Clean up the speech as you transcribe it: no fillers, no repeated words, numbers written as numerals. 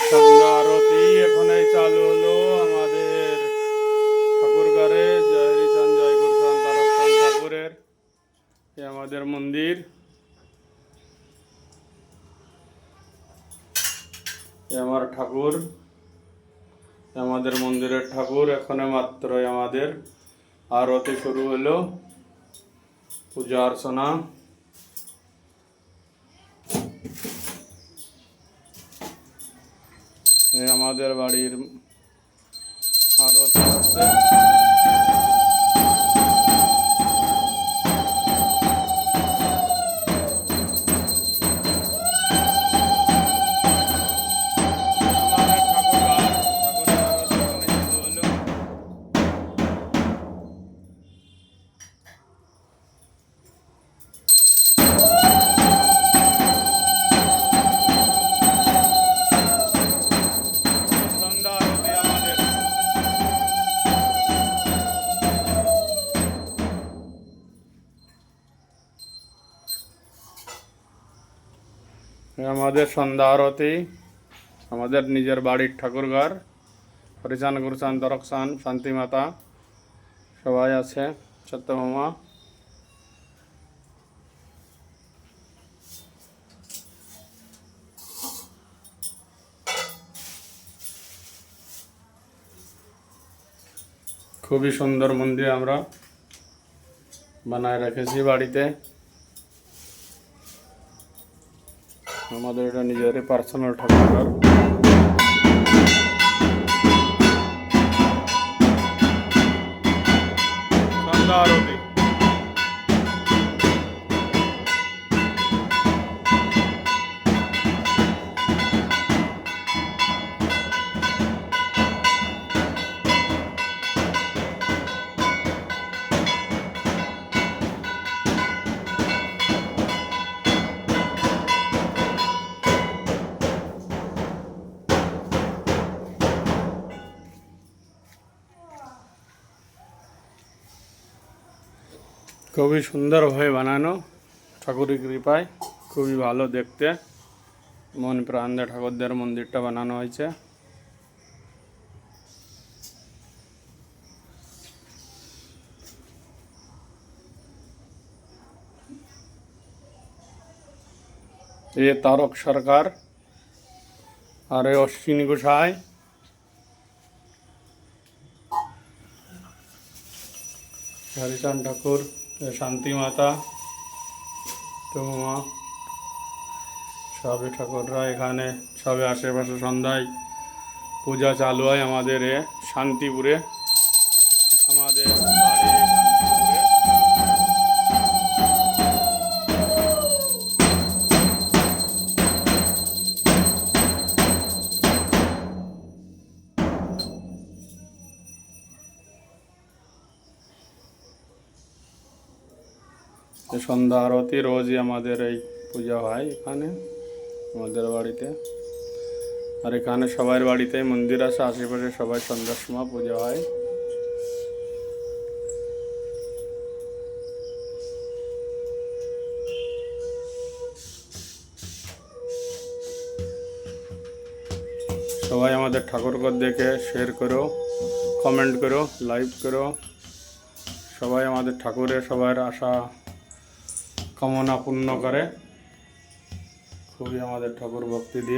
সন্ধ্যা আরতি এখনই চালু হলো আমাদের ঠাকুরঘরে। জয় হরিচাঁদ জয় গুরুচাঁদ তারকচাঁদ ঠাকুরের এ আমাদের মন্দির, এ আমার ঠাকুর, আমাদের মন্দিরের ঠাকুর। এখানে মাত্রই আমাদের আরতি শুরু হলো, পূজা অর্চনা। আমাদের বাড়ির আরতি হচ্ছে। আমাদের সন্ধ্যা আরতি, আমাদের নিজের বাড়ির ঠাকুরঘর। হরিচাঁদ গুরুচাঁদ তারকচাঁদ শান্তিমাতা সবাই আছে, সত্যভামা। খুবই সুন্দর মন্দির আমরা বানায় রেখেছি বাড়িতে। আমাদের এটা নিজেরই পার্সোনাল ঠাকুরঘর। সন্ধ্যা আরতি খুবই সুন্দরভাবে বানানো, ঠাকুরের কৃপায় খুবই ভালো দেখতে। মন প্রাণ দিয়ে ঠাকুরদের মন্দিরটা বানানো হয়েছে। এ তারক সরকার আর এ অশ্বিনী গোসাই। হরিচাঁদ ঠাকুর, শান্তি মাতা, তোমা, সবে ঠাকুররা এখানে সবে আশেপাশে সন্ধ্যায় পূজা চালু হয় আমাদের এ শান্তিপুরে, আমাদের বাড়ি শান্তিপুরে। সন্ধ্যা আরতি রোজই আমাদের এই পূজা হয় এখানে আমাদের বাড়িতে। আর এখানে সবার বাড়িতেই মন্দির আছে, আশেপাশে সবাই সন্ধ্যার সময় পূজা হয়। সবাই আমাদের ঠাকুরঘর দেখে শেয়ার করো, কমেন্ট করো, লাইক করো। সবাই আমাদের ঠাকুরের সবার আশা কামনা পূর্ণ করে। খুবই আমাদের ঠাকুর ভক্তি দিয়ে